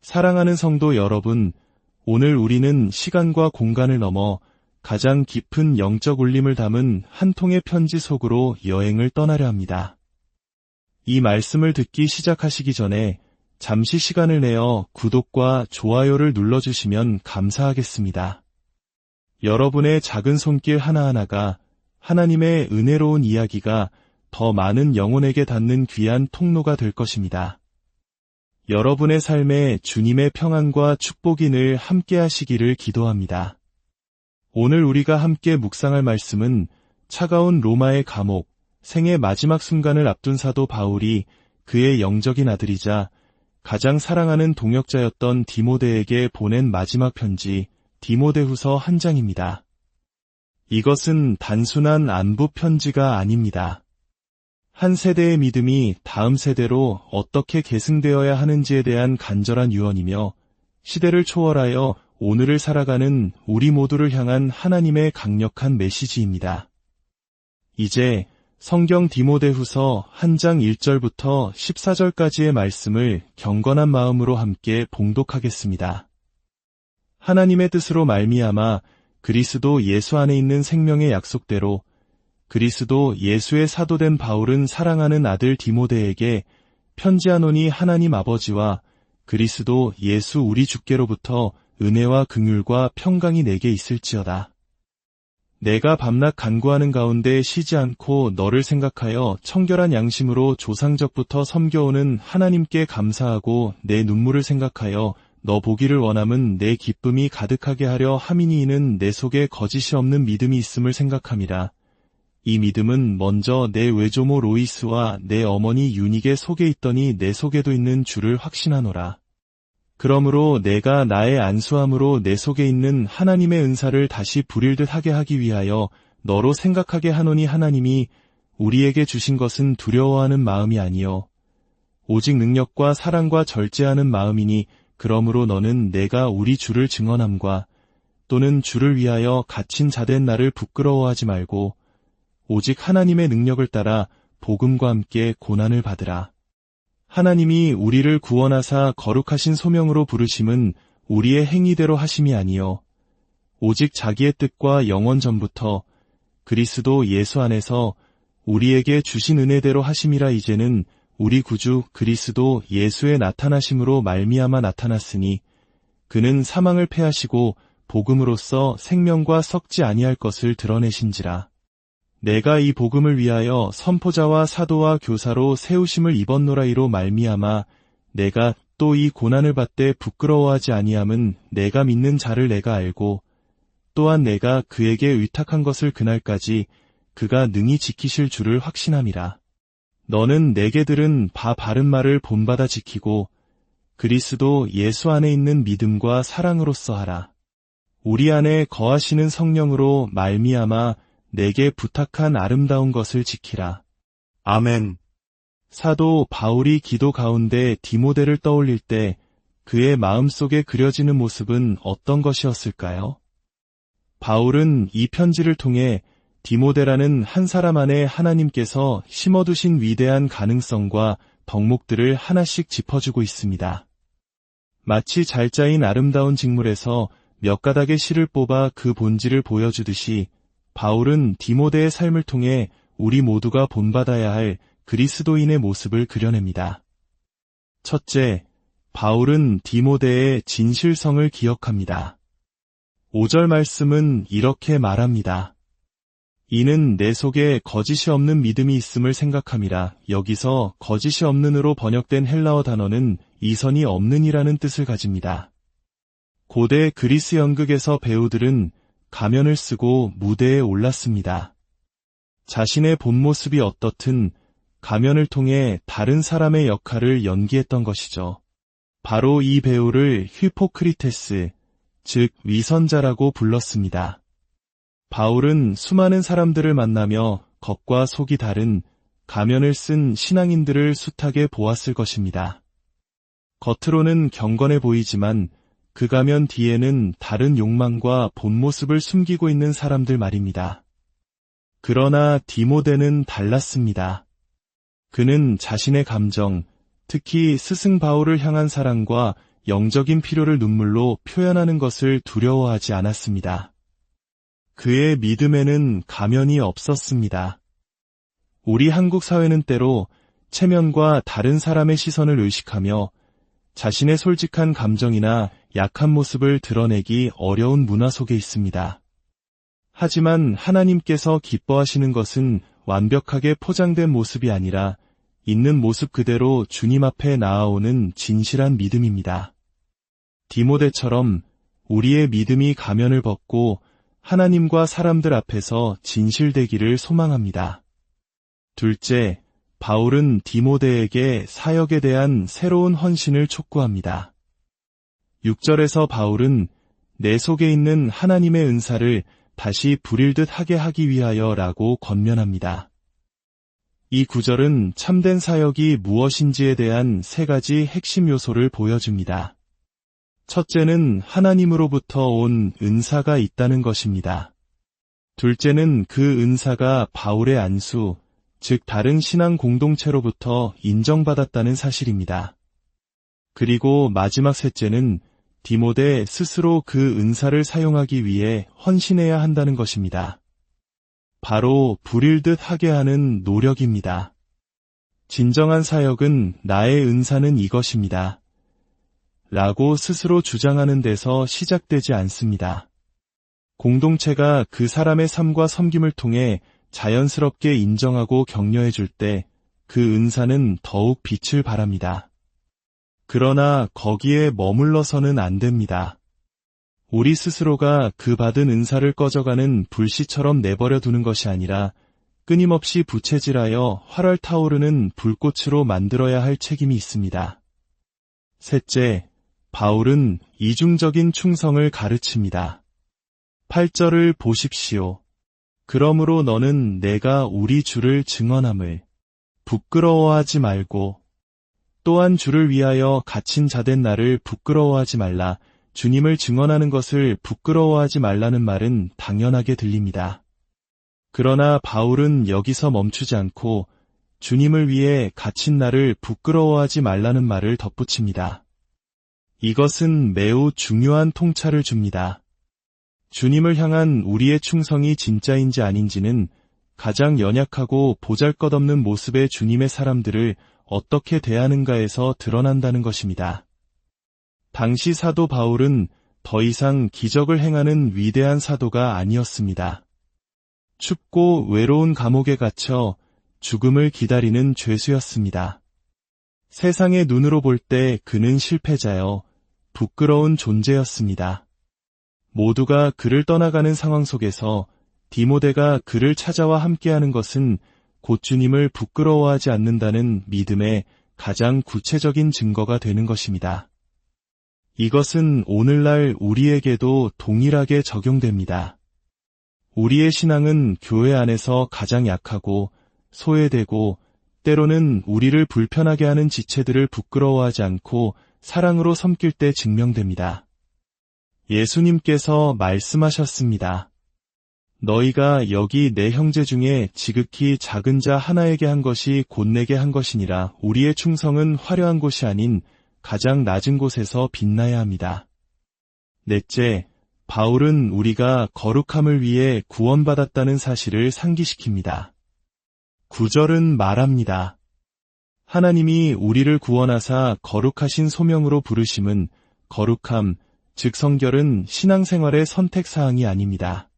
사랑하는 성도 여러분, 오늘 우리는 시간과 공간을 넘어 가장 깊은 영적 울림을 담은 한 통의 편지 속으로 여행을 떠나려 합니다. 이 말씀을 듣기 시작하시기 전에 잠시 시간을 내어 구독과 좋아요를 눌러주시면 감사하겠습니다. 여러분의 작은 손길 하나하나가 하나님의 은혜로운 이야기가 더 많은 영혼에게 닿는 귀한 통로가 될 것입니다. 여러분의 삶에 주님의 평안과 축복이 늘 함께 하시기를 기도합니다. 오늘 우리가 함께 묵상할 말씀은 차가운 로마의 감옥, 생의 마지막 순간을 앞둔 사도 바울이 그의 영적인 아들이자 가장 사랑하는 동역자였던 디모데에게 보낸 마지막 편지, 디모데후서 1장입니다. 이것은 단순한 안부 편지가 아닙니다. 한 세대의 믿음이 다음 세대로 어떻게 계승되어야 하는지에 대한 간절한 유언이며 시대를 초월하여 오늘을 살아가는 우리 모두를 향한 하나님의 강력한 메시지입니다. 이제 성경 디모데후서 1장 1절부터 14절까지의 말씀을 경건한 마음으로 함께 봉독하겠습니다. 하나님의 뜻으로 말미암아 그리스도 예수 안에 있는 생명의 약속대로 그리스도 예수의 사도된 바울은 사랑하는 아들 디모데에게 편지하노니 하나님 아버지와 그리스도 예수 우리 주께로부터 은혜와 긍휼과 평강이 내게 있을지어다. 내가 밤낮 간구하는 가운데 쉬지 않고 너를 생각하여 청결한 양심으로 조상적부터 섬겨오는 하나님께 감사하고 내 눈물을 생각하여 너 보기를 원함은 내 기쁨이 가득하게 하려 함이니 이는 내 속에 거짓이 없는 믿음이 있음을 생각함이라. 이 믿음은 먼저 내 외조모 로이스와 내 어머니 유닉의 속에 있더니 내 속에도 있는 줄을 확신하노라. 그러므로 내가 나의 안수함으로 내 속에 있는 하나님의 은사를 다시 부릴 듯 하게 하기 위하여 너로 생각하게 하노니 하나님이 우리에게 주신 것은 두려워하는 마음이 아니요 오직 능력과 사랑과 절제하는 마음이니 그러므로 너는 내가 우리 주를 증언함과 또는 주를 위하여 갇힌 자된 나를 부끄러워하지 말고 오직 하나님의 능력을 따라 복음과 함께 고난을 받으라. 하나님이 우리를 구원하사 거룩하신 소명으로 부르심은 우리의 행위대로 하심이 아니요 오직 자기의 뜻과 영원 전부터 그리스도 예수 안에서 우리에게 주신 은혜대로 하심이라. 이제는 우리 구주 그리스도 예수의 나타나심으로 말미암아 나타났으니 그는 사망을 패하시고 복음으로써 생명과 섞지 아니할 것을 드러내신지라. 내가 이 복음을 위하여 선포자와 사도와 교사로 세우심을 입었노라. 이로 말미암아 내가 또 이 고난을 받되 부끄러워하지 아니함은 내가 믿는 자를 내가 알고 또한 내가 그에게 의탁한 것을 그날까지 그가 능히 지키실 줄을 확신함이라. 너는 내게 들은 바른 말을 본받아 지키고 그리스도 예수 안에 있는 믿음과 사랑으로써 하라. 우리 안에 거하시는 성령으로 말미암아 내게 부탁한 아름다운 것을 지키라. 아멘. 사도 바울이 기도 가운데 디모데를 떠올릴 때 그의 마음속에 그려지는 모습은 어떤 것이었을까요? 바울은 이 편지를 통해 디모데라는 한 사람 안에 하나님께서 심어두신 위대한 가능성과 덕목들을 하나씩 짚어주고 있습니다. 마치 잘 짜인 아름다운 직물에서 몇 가닥의 실을 뽑아 그 본질을 보여주듯이 바울은 디모데의 삶을 통해 우리 모두가 본받아야 할 그리스도인의 모습을 그려냅니다. 첫째, 바울은 디모데의 진실성을 기억합니다. 5절 말씀은 이렇게 말합니다. 이는 내 속에 거짓이 없는 믿음이 있음을 생각함이라. 여기서 거짓이 없는으로 번역된 헬라어 단어는 이선이 없는이라는 뜻을 가집니다. 고대 그리스 연극에서 배우들은 가면을 쓰고 무대에 올랐습니다. 자신의 본 모습이 어떻든 가면을 통해 다른 사람의 역할을 연기했던 것이죠. 바로 이 배우를 히포크리테스, 즉 위선자라고 불렀습니다. 바울은 수많은 사람들을 만나며 겉과 속이 다른 가면을 쓴 신앙인들을 숱하게 보았을 것입니다. 겉으로는 경건해 보이지만 그 가면 뒤에는 다른 욕망과 본 모습을 숨기고 있는 사람들 말입니다. 그러나 디모데는 달랐습니다. 그는 자신의 감정, 특히 스승 바울을 향한 사랑과 영적인 필요를 눈물로 표현하는 것을 두려워하지 않았습니다. 그의 믿음에는 가면이 없었습니다. 우리 한국 사회는 때로 체면과 다른 사람의 시선을 의식하며 자신의 솔직한 감정이나 약한 모습을 드러내기 어려운 문화 속에 있습니다. 하지만 하나님께서 기뻐하시는 것은 완벽하게 포장된 모습이 아니라 있는 모습 그대로 주님 앞에 나아오는 진실한 믿음입니다. 디모데처럼 우리의 믿음이 가면을 벗고 하나님과 사람들 앞에서 진실되기를 소망합니다. 둘째, 바울은 디모데에게 사역에 대한 새로운 헌신을 촉구합니다. 6절에서 바울은 내 속에 있는 하나님의 은사를 다시 부릴 듯 하게 하기 위하여 라고 권면합니다. 이 구절은 참된 사역이 무엇인지에 대한 세 가지 핵심 요소를 보여줍니다. 첫째는 하나님으로부터 온 은사가 있다는 것입니다. 둘째는 그 은사가 바울의 안수, 즉 다른 신앙 공동체로부터 인정받았다는 사실입니다. 그리고 마지막 셋째는 디모데 스스로 그 은사를 사용하기 위해 헌신해야 한다는 것입니다. 바로 부릴 듯 하게 하는 노력입니다. 진정한 사역은 나의 은사는 이것입니다. 라고 스스로 주장하는 데서 시작되지 않습니다. 공동체가 그 사람의 삶과 섬김을 통해 자연스럽게 인정하고 격려해 줄 때 그 은사는 더욱 빛을 발합니다. 그러나 거기에 머물러서는 안 됩니다. 우리 스스로가 그 받은 은사를 꺼져가는 불씨처럼 내버려 두는 것이 아니라 끊임없이 부채질하여 활활 타오르는 불꽃으로 만들어야 할 책임이 있습니다. 셋째, 바울은 이중적인 충성을 가르칩니다. 8절을 보십시오. 그러므로 너는 내가 우리 주를 증언함을 부끄러워하지 말고 또한 주를 위하여 갇힌 자된 나를 부끄러워하지 말라. 주님을 증언하는 것을 부끄러워하지 말라는 말은 당연하게 들립니다. 그러나 바울은 여기서 멈추지 않고 주님을 위해 갇힌 나를 부끄러워하지 말라는 말을 덧붙입니다. 이것은 매우 중요한 통찰을 줍니다. 주님을 향한 우리의 충성이 진짜인지 아닌지는 가장 연약하고 보잘것없는 모습의 주님의 사람들을 어떻게 대하는가에서 드러난다는 것입니다. 당시 사도 바울은 더 이상 기적을 행하는 위대한 사도가 아니었습니다. 춥고 외로운 감옥에 갇혀 죽음을 기다리는 죄수였습니다. 세상의 눈으로 볼 때 그는 실패자여 부끄러운 존재였습니다. 모두가 그를 떠나가는 상황 속에서 디모데가 그를 찾아와 함께하는 것은 곧 주님을 부끄러워하지 않는다는 믿음의 가장 구체적인 증거가 되는 것입니다. 이것은 오늘날 우리에게도 동일하게 적용됩니다. 우리의 신앙은 교회 안에서 가장 약하고 소외되고 때로는 우리를 불편하게 하는 지체들을 부끄러워하지 않고 사랑으로 섬길 때 증명됩니다. 예수님께서 말씀하셨습니다. 너희가 여기 내 형제 중에 지극히 작은 자 하나에게 한 것이 곧 내게 한 것이니라. 우리의 충성은 화려한 곳이 아닌 가장 낮은 곳에서 빛나야 합니다. 넷째, 바울은 우리가 거룩함을 위해 구원받았다는 사실을 상기시킵니다. 9절은 말합니다. 하나님이 우리를 구원하사 거룩하신 소명으로 부르심은 거룩함, 즉 성결은 신앙생활의 선택사항이 아닙니다.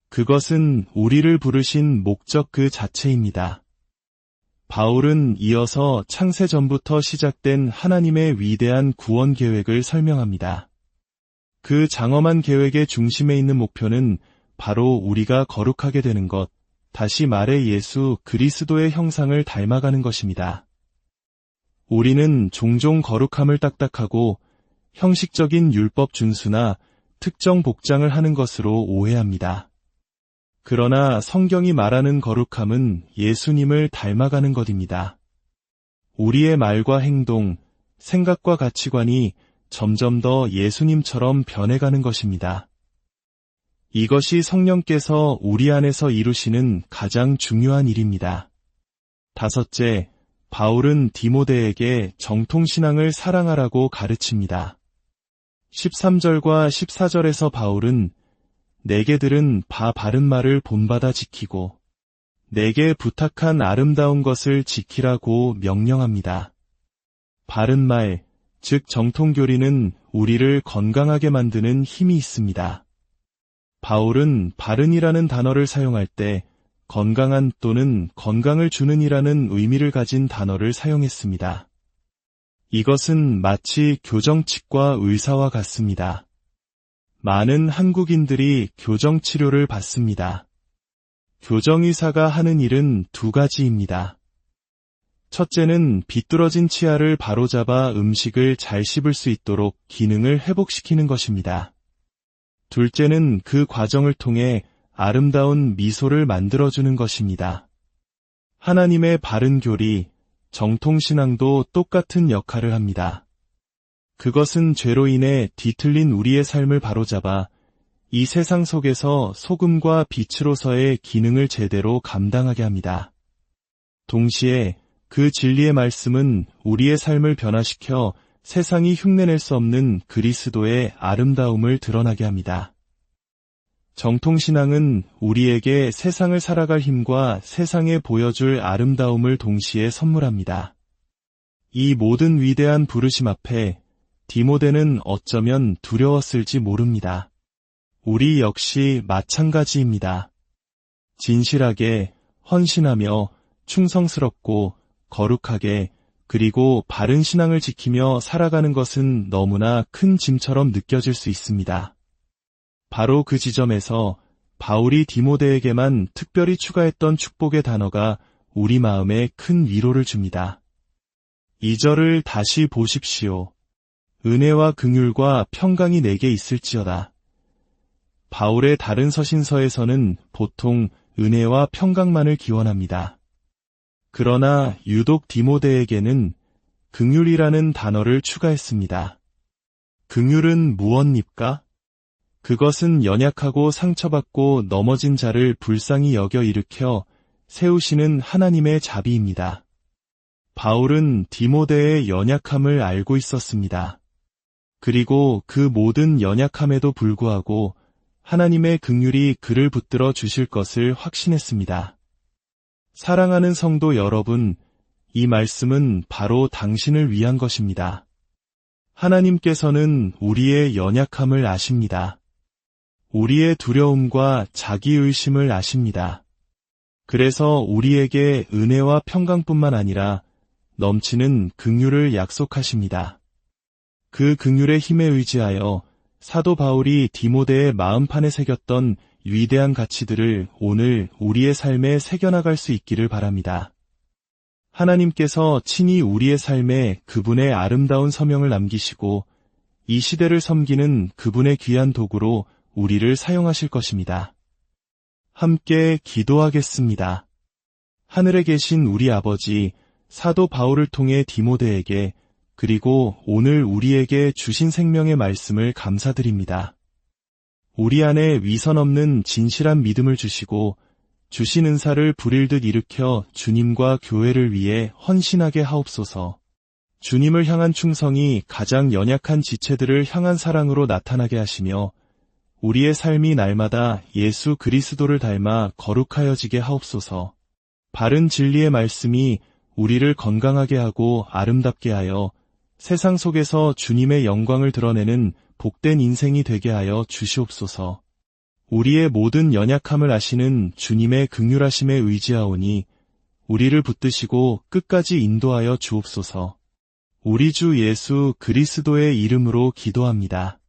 그것은 우리를 부르신 목적 그 자체입니다. 바울은 이어서 창세 전부터 시작된 하나님의 위대한 구원 계획을 설명합니다. 그 장엄한 계획의 중심에 있는 목표는 바로 우리가 거룩하게 되는 것, 다시 말해 예수 그리스도의 형상을 닮아가는 것입니다. 우리는 종종 거룩함을 딱딱하고 형식적인 율법 준수나 특정 복장을 하는 것으로 오해합니다. 그러나 성경이 말하는 거룩함은 예수님을 닮아가는 것입니다. 우리의 말과 행동, 생각과 가치관이 점점 더 예수님처럼 변해가는 것입니다. 이것이 성령께서 우리 안에서 이루시는 가장 중요한 일입니다. 다섯째, 바울은 디모데에게 정통신앙을 사랑하라고 가르칩니다. 13절과 14절에서 바울은 내게 들은 바른 말을 본받아 지키고 내게 부탁한 아름다운 것을 지키라고 명령합니다. 바른 말, 즉 정통교리는 우리를 건강하게 만드는 힘이 있습니다. 바울은 바른이라는 단어를 사용할 때 건강한 또는 건강을 주는 이라는 의미를 가진 단어를 사용했습니다. 이것은 마치 교정치과 의사와 같습니다. 많은 한국인들이 교정치료를 받습니다. 교정의사가 하는 일은 두 가지입니다. 첫째는 비뚤어진 치아를 바로잡아 음식을 잘 씹을 수 있도록 기능을 회복시키는 것입니다. 둘째는 그 과정을 통해 아름다운 미소를 만들어주는 것입니다. 하나님의 바른 교리, 정통신앙도 똑같은 역할을 합니다. 그것은 죄로 인해 뒤틀린 우리의 삶을 바로잡아 이 세상 속에서 소금과 빛으로서의 기능을 제대로 감당하게 합니다. 동시에 그 진리의 말씀은 우리의 삶을 변화시켜 세상이 흉내낼 수 없는 그리스도의 아름다움을 드러나게 합니다. 정통신앙은 우리에게 세상을 살아갈 힘과 세상에 보여줄 아름다움을 동시에 선물합니다. 이 모든 위대한 부르심 앞에 디모데는 어쩌면 두려웠을지 모릅니다. 우리 역시 마찬가지입니다. 진실하게, 헌신하며, 충성스럽고, 거룩하게, 그리고 바른 신앙을 지키며 살아가는 것은 너무나 큰 짐처럼 느껴질 수 있습니다. 바로 그 지점에서 바울이 디모데에게만 특별히 추가했던 축복의 단어가 우리 마음에 큰 위로를 줍니다. 2절을 다시 보십시오. 은혜와 긍휼과 평강이 내게 있을지어다. 바울의 다른 서신서에서는 보통 은혜와 평강만을 기원합니다. 그러나 유독 디모데에게는 긍휼이라는 단어를 추가했습니다. 긍휼은 무엇입니까? 그것은 연약하고 상처받고 넘어진 자를 불쌍히 여겨 일으켜 세우시는 하나님의 자비입니다. 바울은 디모데의 연약함을 알고 있었습니다. 그리고 그 모든 연약함에도 불구하고 하나님의 긍휼이 그를 붙들어 주실 것을 확신했습니다. 사랑하는 성도 여러분, 이 말씀은 바로 당신을 위한 것입니다. 하나님께서는 우리의 연약함을 아십니다. 우리의 두려움과 자기의심을 아십니다. 그래서 우리에게 은혜와 평강뿐만 아니라 넘치는 긍휼을 약속하십니다. 그 긍휼의 힘에 의지하여 사도 바울이 디모데의 마음판에 새겼던 위대한 가치들을 오늘 우리의 삶에 새겨나갈 수 있기를 바랍니다. 하나님께서 친히 우리의 삶에 그분의 아름다운 서명을 남기시고 이 시대를 섬기는 그분의 귀한 도구로 우리를 사용하실 것입니다. 함께 기도하겠습니다. 하늘에 계신 우리 아버지, 사도 바울을 통해 디모데에게 그리고 오늘 우리에게 주신 생명의 말씀을 감사드립니다. 우리 안에 위선 없는 진실한 믿음을 주시고 주신 은사를 불일듯 일으켜 주님과 교회를 위해 헌신하게 하옵소서. 주님을 향한 충성이 가장 연약한 지체들을 향한 사랑으로 나타나게 하시며 우리의 삶이 날마다 예수 그리스도를 닮아 거룩하여지게 하옵소서. 바른 진리의 말씀이 우리를 건강하게 하고 아름답게 하여 세상 속에서 주님의 영광을 드러내는 복된 인생이 되게 하여 주시옵소서. 우리의 모든 연약함을 아시는 주님의 긍휼하심에 의지하오니 우리를 붙드시고 끝까지 인도하여 주옵소서. 우리 주 예수 그리스도의 이름으로 기도합니다.